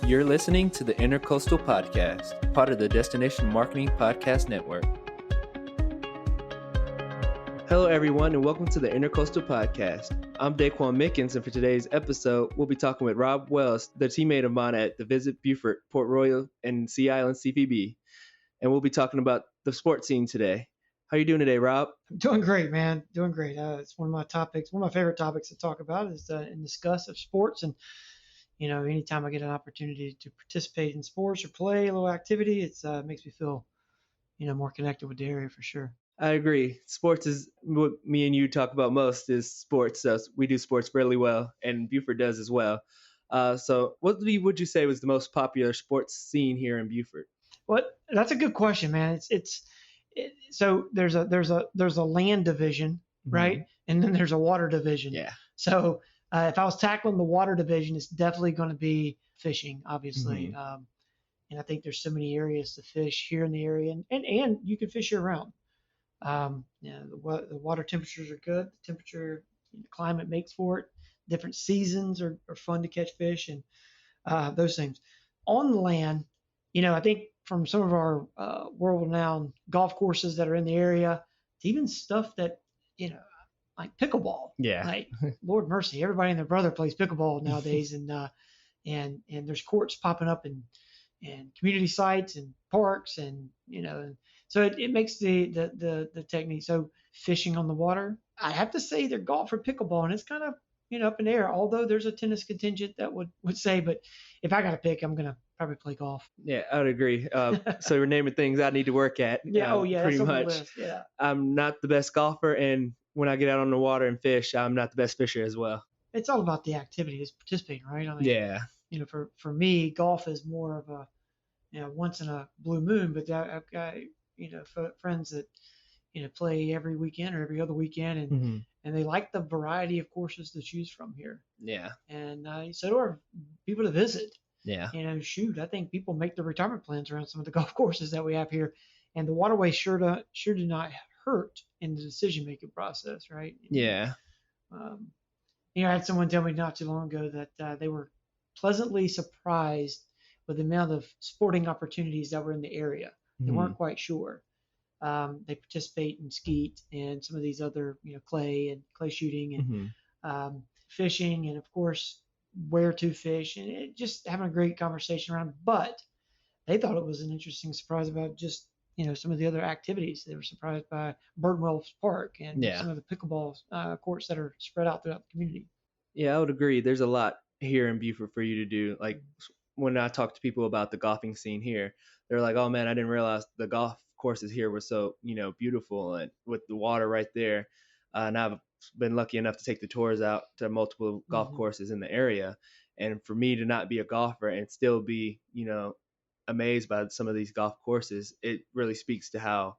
You're listening to the Intercoastal Podcast, part of the Destination Marketing Podcast Network. Hello, everyone, and welcome to the Intercoastal Podcast. I'm Daquan Mickens, and for today's episode, we'll be talking with Robb Wells, the teammate of mine at the Visit Beaufort, Port Royal, and Sea Island CPB. And we'll be talking about the sports scene today. How are you doing today, Robb? I'm doing great, man. Doing great. It's one of my topics. One of my favorite topics to talk about is and discuss of sports. And anytime I get an opportunity to participate in sports or play a little activity, it makes me feel, more connected with the area for sure. I agree. Sports is what me and you talk about most is sports. So we do sports really well, and Beaufort does as well. So what would you say was the most popular sports scene here in Beaufort? Well, that's a good question, man. So there's a land division, right? Mm-hmm. And then there's a water division. Yeah. So if I was tackling the water division, it's definitely going to be fishing, obviously. Mm-hmm. And I think there's so many areas to fish here in the area, and you can fish year round. The water temperatures are good. The climate makes for it. Different seasons are fun to catch fish and those things. On the land, I think from some of our world-renowned golf courses that are in the area, to even stuff that, like pickleball. Yeah. Like, Lord mercy, everybody and their brother plays pickleball nowadays, and there's courts popping up and community sites and parks, and so it makes the technique. So fishing on the water, I have to say they're golf or pickleball, and it's kind of up in the air. Although there's a tennis contingent that would say, but if I got to pick, I'm gonna probably play golf. Yeah, I would agree. So we're naming things I need to work at. Yeah, pretty that's much. on the list. Yeah. I'm not the best golfer, and when I get out on the water and fish, I'm not the best fisher as well. It's all about the activity, is participating, right? I mean, yeah. For me, golf is more of a once in a blue moon, but I've got friends that play every weekend or every other weekend, and Mm-hmm. and they like the variety of courses to choose from here. Yeah. And so do our people to visit. Yeah. I think people make their retirement plans around some of the golf courses that we have here, and the waterways sure do not hurt in the decision making process, right? Yeah. I had someone tell me not too long ago that they were pleasantly surprised with the amount of sporting opportunities that were in the area. They Mm-hmm. weren't quite sure. They participate in skeet and some of these other, clay shooting and Mm-hmm. Fishing, and of course where to fish, and just having a great conversation around it. But they thought it was an interesting surprise about just some of the other activities. They were surprised by Birdwell Park and some of the pickleball courts that are spread out throughout the community. Yeah, I would agree. There's a lot here in Beaufort for you to do. Like when I talk to people about the golfing scene here, they're like, "Oh man, I didn't realize the golf courses here were so beautiful and with the water right there." And I've been lucky enough to take the tours out to multiple golf courses in the area, and for me to not be a golfer and still be amazed by some of these golf courses, it really speaks to how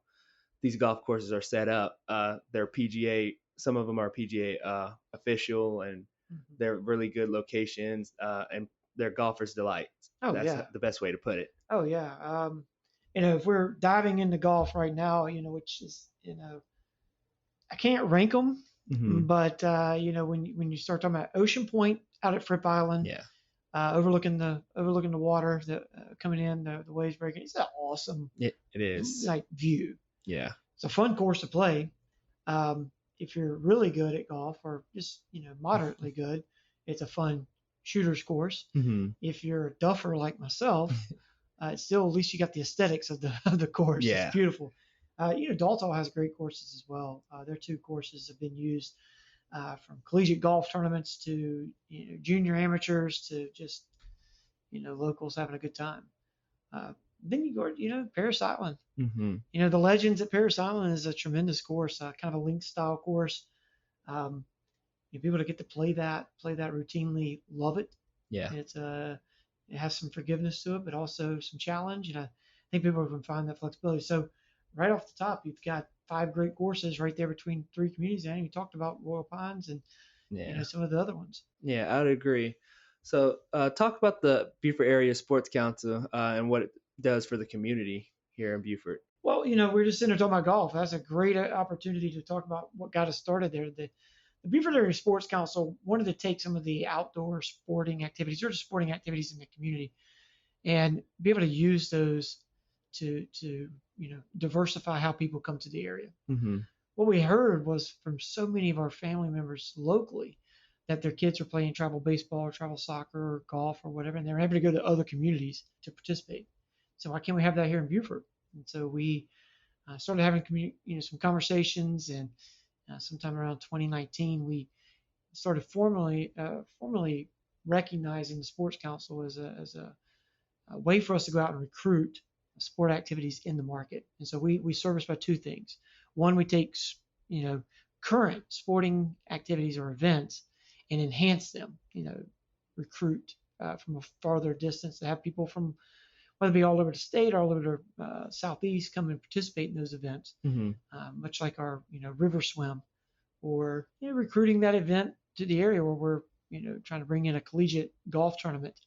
these golf courses are set up. They're PGA. Some of them are PGA official, and they're really good locations, and they're golfers' delight. That's the best way to put it. Oh yeah. If we're diving into golf right now, which is, I can't rank them, but when you start talking about Ocean Point out at Fripp Island, overlooking the water that coming in, the waves breaking, it's an awesome. It is like view. Yeah. It's a fun course to play. If you're really good at golf or just, moderately good, it's a fun shooter's course. Mm-hmm. If you're a duffer like myself, it's still, at least you got the aesthetics of the course. Yeah. It's beautiful. Dalton has great courses as well. Their two courses have been used from collegiate golf tournaments to, junior amateurs to just, locals having a good time. Then you go, Paris Island. Mm-hmm. The Legends at Paris Island is a tremendous course, kind of a link style course. People to get to play that routinely love it. Yeah. And it has some forgiveness to it, but also some challenge. And I think people can find that flexibility. So right off the top, you've got 5 great courses right there between 3 communities. And you talked about Royal Pines and some of the other ones. Yeah, I would agree. So talk about the Beaufort Area Sports Council and what it does for the community here in Beaufort. Well, we're just sitting there talking about golf. That's a great opportunity to talk about what got us started there. The Beaufort Area Sports Council wanted to take some of the outdoor sporting activities or just sporting activities in the community and be able to use those to diversify how people come to the area. Mm-hmm. What we heard was from so many of our family members locally that their kids are playing travel baseball or travel soccer or golf or whatever, and they're having to go to other communities to participate. So why can't we have that here in Beaufort? And so we started having some conversations, and sometime around 2019, we started formally recognizing the Sports Council as a way for us to go out and recruit sport activities in the market. And so we service by two things. One, we take current sporting activities or events and enhance them. Recruit from a farther distance to have people from whether it be all over the state or all over the southeast come and participate in those events. Mm-hmm. Much like our river swim, or recruiting that event to the area where we're trying to bring in a collegiate golf tournament.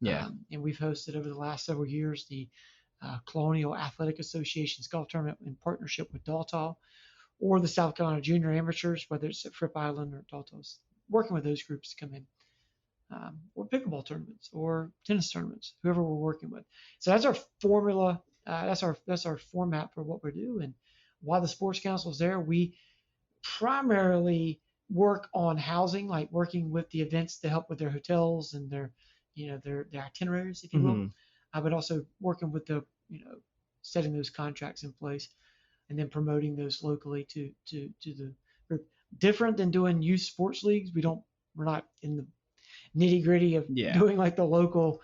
Yeah. And we've hosted over the last several years the Colonial Athletic Association's golf tournament in partnership with Daltall, or the South Carolina Junior Amateurs, whether it's at Fripp Island or Daltall's, working with those groups to come in, or pickleball tournaments or tennis tournaments, whoever we're working with. So that's our formula. That's our format for what we do. And while the Sports Council is there, we primarily work on housing, like working with the events to help with their hotels and their itineraries, if you will. Mm-hmm. But also working with the setting those contracts in place and then promoting those locally to the group. Different than doing youth sports leagues. We're not in the nitty gritty of doing like the local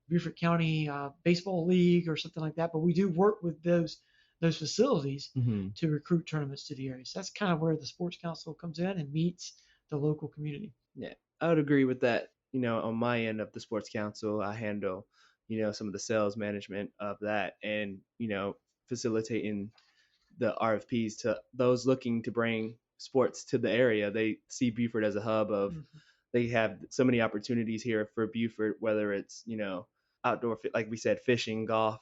Beaufort County baseball league or something like that, but we do work with those facilities Mm-hmm. to recruit tournaments to the area. So that's kind of where the Sports Council comes in and meets the local community. Yeah, I would agree with that. On my end of the Sports Council, I handle, some of the sales management of that, and, facilitating the RFPs to those looking to bring sports to the area. They see Beaufort as a hub of, Mm-hmm. they have so many opportunities here for Beaufort, whether it's, outdoor, like we said, fishing, golf.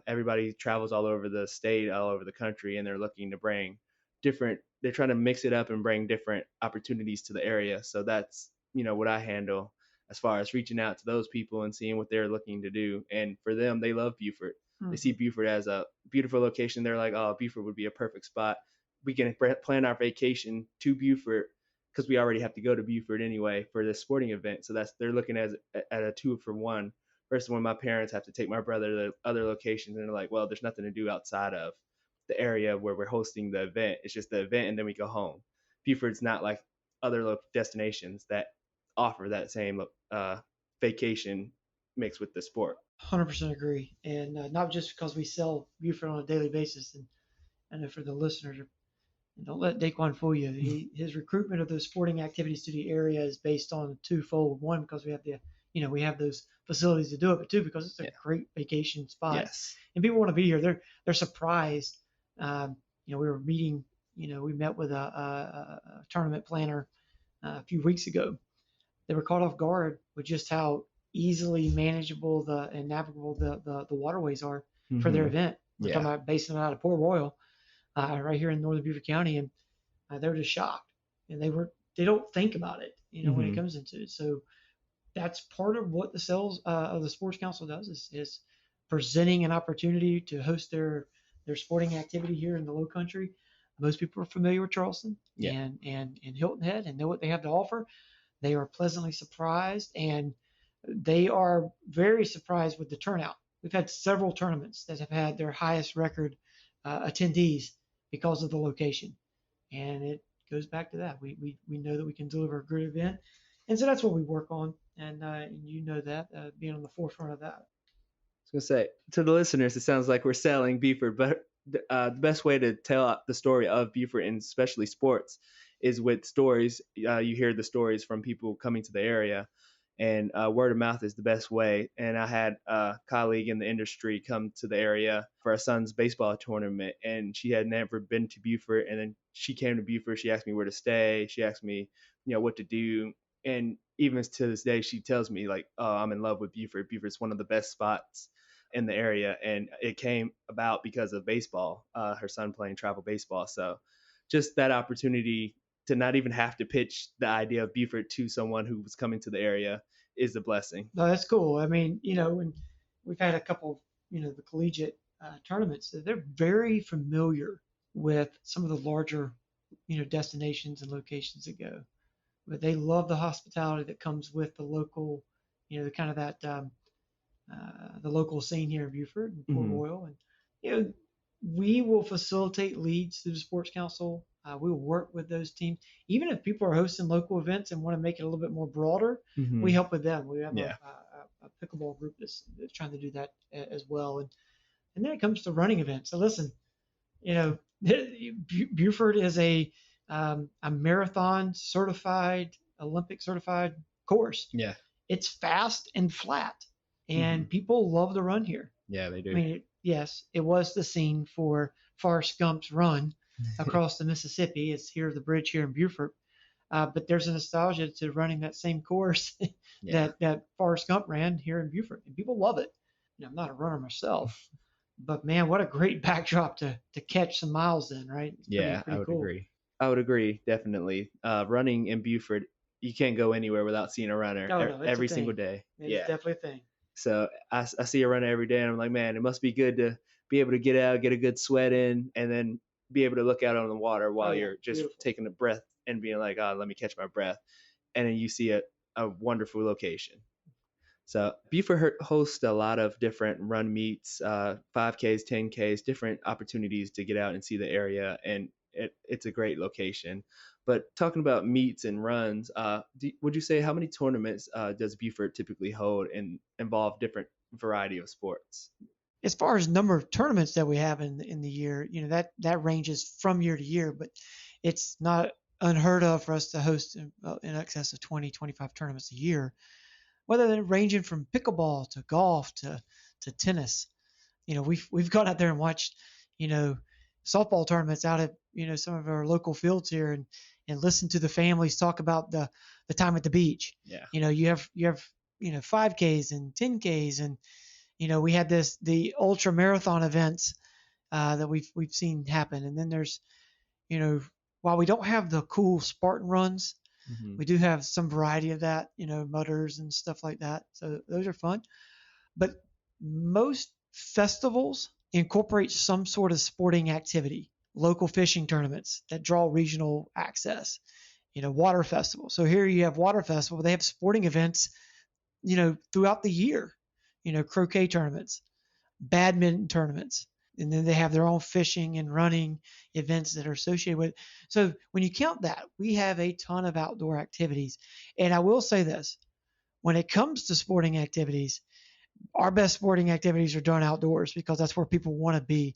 Everybody travels all over the state, all over the country, and they're looking to bring they're trying to mix it up and bring different opportunities to the area. So that's, what I handle as far as reaching out to those people and seeing what they're looking to do. And for them, they love Beaufort. Mm-hmm. They see Beaufort as a beautiful location. They're like, oh, Beaufort would be a perfect spot. We can plan our vacation to Beaufort because we already have to go to Beaufort anyway for this sporting event. So they're looking at a 2-for-1 versus when my parents have to take my brother to other locations and they're like, well, there's nothing to do outside of the area where we're hosting the event. It's just the event and then we go home. Beaufort's not like other destinations that offer that same vacation mixed with the sport. 100% agree. And not just because we sell Beaufort on a daily basis. And I know for the listeners, don't let Daquan fool you. His recruitment of those sporting activities to the area is based on twofold. One, because we have those facilities to do it, but two, because it's a great vacation spot. Yes. And people want to be here. They're surprised. We were meeting. We met with a tournament planner a few weeks ago. They were caught off guard with just how easily manageable and navigable the waterways are for their event. We're talking about basing it out of Port Royal, right here in northern Beaufort County, and they were just shocked. And they don't think about it, when it comes into it. So that's part of what the sales of the Sports Council does is presenting an opportunity to host their sporting activity here in the Low Country. Most people are familiar with Charleston and Hilton Head and know what they have to offer. They are pleasantly surprised, and they are very surprised with the turnout. We've had several tournaments that have had their highest record attendees because of the location, and it goes back to that. We know that we can deliver a good event, and so that's what we work on, and that being on the forefront of that. I was gonna say to the listeners, it sounds like we're selling Beaufort, but the best way to tell the story of Beaufort, and especially sports, is with stories. You hear the stories from people coming to the area, and word of mouth is the best way. And I had a colleague in the industry come to the area for our son's baseball tournament, and she had never been to Beaufort. And then she came to Beaufort. She asked me where to stay. She asked me, what to do. And even to this day, she tells me like, "Oh, I'm in love with Beaufort. Beaufort's one of the best spots in the area," and it came about because of baseball. Her son playing travel baseball, so just that opportunity to not even have to pitch the idea of Beaufort to someone who was coming to the area is a blessing. No, that's cool. I mean, we've had a couple, the collegiate tournaments. So they're very familiar with some of the larger, destinations and locations that go. But they love the hospitality that comes with the local, the kind of that the local scene here in Beaufort and Port Hmm. Royal, and we will facilitate leads through the Sports Council. We will work with those teams, even if people are hosting local events and want to make it a little bit more broader. We Hmm. help with them. We have Yeah. a pickleball group that's trying to do that as well, and then it comes to running events. So listen, you know, Beaufort is a marathon certified, Olympic certified course. Yeah. It's fast and flat, Hmm. and people love to run here. Yeah, they I do. mean, yes, it was the scene for Forrest Gump's run across the Mississippi. It's here, the bridge here in Beaufort. But there's a nostalgia to running that same course Yeah. that Forrest Gump ran here in Beaufort, and people love it. I'm not a runner myself, but man, what a great backdrop to catch some miles in, right? It's pretty Yeah, I pretty would cool. agree. I would agree, definitely. Running in Beaufort, you can't go anywhere without seeing a runner No, no, it's a every single thing. day. It is Yeah. definitely a thing. So I see a runner every day, and I'm like, man, it must be good to be able to get out, get a good sweat in, and then be able to look out on the water Oh while yeah, you're just beautiful. taking a breath and being like, oh, let me catch my breath. And then you see a wonderful location. So Beaufort hosts a lot of different run meets, 5Ks, 10Ks, different opportunities to get out and see the area, and it's a great location. But talking about meets and runs, would you say how many tournaments does Beaufort typically hold and involve different variety of sports? As far as number of tournaments that we have in the year, that ranges from year to year, but it's not unheard of for us to host in excess of 20, 25 tournaments a year, whether they're ranging from pickleball to golf to tennis. We've gone out there and watched, you know, softball tournaments out at, some of our local fields here, and listened to the families talk about the time at the beach. Yeah. You have 5Ks and 10Ks, and we had the ultra marathon events that we've seen happen. And then there's, you know, while we don't have the cool Spartan runs, Hmm. we do have some variety of that, mutters and stuff like that. So those are fun. But most festivals incorporate some sort of sporting activity, local fishing tournaments that draw regional access, water festival. So here you have water festival, they have sporting events, throughout the year, croquet tournaments, badminton tournaments, and then they have their own fishing and running events that are associated with it. So when you count that, we have a ton of outdoor activities. And I will say this, when it comes to sporting activities, our best sporting activities are done outdoors because that's where people want to be.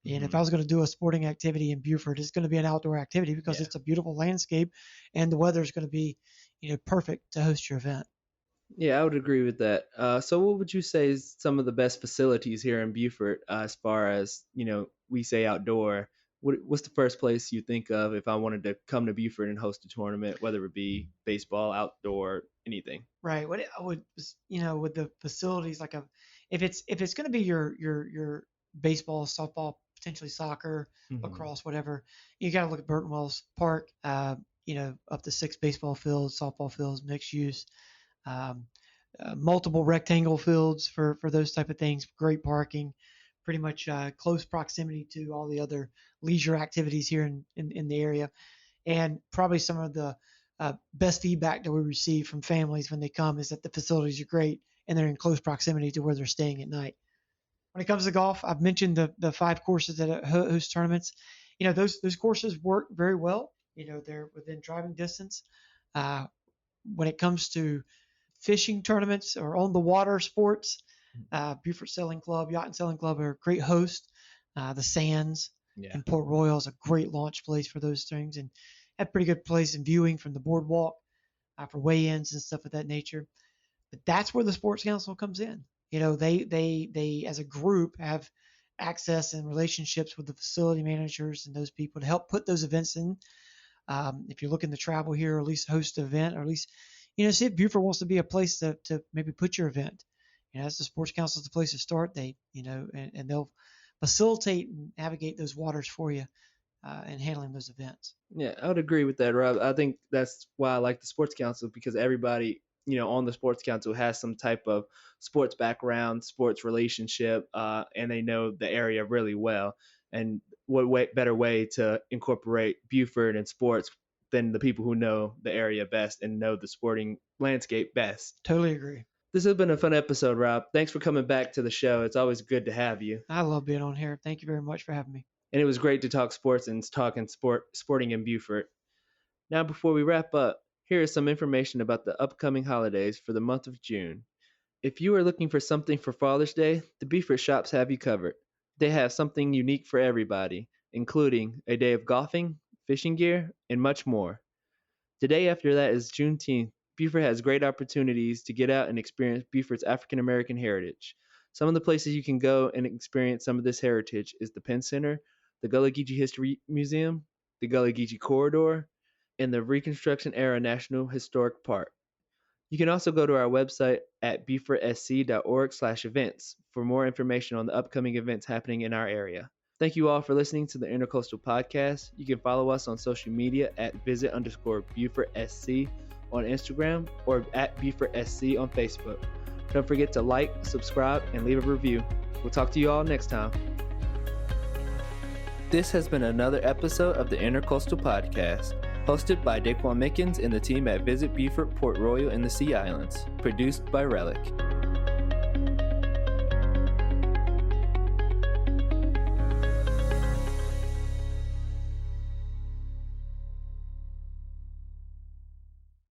And if Hmm. I was going to do a sporting activity in Beaufort, it's going to be an outdoor activity because Yeah. it's a beautiful landscape and the weather is going to be, perfect to host your event. Yeah, I would agree with that. So, what would you say is some of the best facilities here in Beaufort, as far as we say outdoor? What's the first place you think of if I wanted to come to Beaufort and host a tournament, whether it be baseball, outdoor, anything? Right. What I would, with the facilities, like if it's going to be your baseball, softball, potentially soccer, Hmm. lacrosse, whatever, you got to look at Burton Wells Park. Up to 6 baseball fields, softball fields, mixed use, um, multiple rectangle fields for those type of things. Great parking, pretty much close proximity to all the other leisure activities here in the area, and probably some of the best feedback that we receive from families when they come is that the facilities are great and they're in close proximity to where they're staying at night. When it comes to golf, I've mentioned the 5 courses that host tournaments. Those courses work very well. They're within driving distance. Uh, when it comes to fishing tournaments or on the water sports, Beaufort Sailing Club, Yacht and Sailing Club are a great host. The Sands Yeah. in Port Royal is a great launch place for those things, and have pretty good place in viewing from the boardwalk for weigh-ins and stuff of that nature. But that's where the Sports Council comes in. They as a group have access and relationships with the facility managers and those people to help put those events in. If you're looking to travel here, or at least host an event, or at least see if Beaufort wants to be a place to maybe put your event. That's the Sports Council is the place to start. They and they'll facilitate and navigate those waters for you in handling those events. Yeah, I would agree with that, Rob. I think that's why I like the sports council because everybody on the sports council has some type of sports background, sports relationship, and they know the area really well. And better way to incorporate Beaufort and sports than the people who know the area best and know the sporting landscape best. Totally agree. This has been a fun episode, Rob. Thanks for coming back to the show. It's always good to have you. I love being on here. Thank you very much for having me. And it was great to talk sports and sporting in Beaufort. Now, before we wrap up, here is some information about the upcoming holidays for the month of June. If you are looking for something for Father's Day, the Beaufort shops have you covered. They have something unique for everybody, including a day of golfing, fishing gear, and much more. The day after that is Juneteenth. Beaufort has great opportunities to get out and experience Beaufort's African American heritage. Some of the places you can go and experience some of this heritage is the Penn Center, the Gullah Geechee History Museum, the Gullah Geechee Corridor, and the Reconstruction Era National Historic Park. You can also go to our website at beaufortsc.org/events for more information on the upcoming events happening in our area. Thank you all for listening to the Intercoastal Podcast. You can follow us on social media at visit_BeaufortSC on Instagram or at BeaufortSC on Facebook. Don't forget to like, subscribe, and leave a review. We'll talk to you all next time. This has been another episode of the Intercoastal Podcast, hosted by Daquan Mickens and the team at Visit Beaufort Port Royal in the Sea Islands, produced by Relic.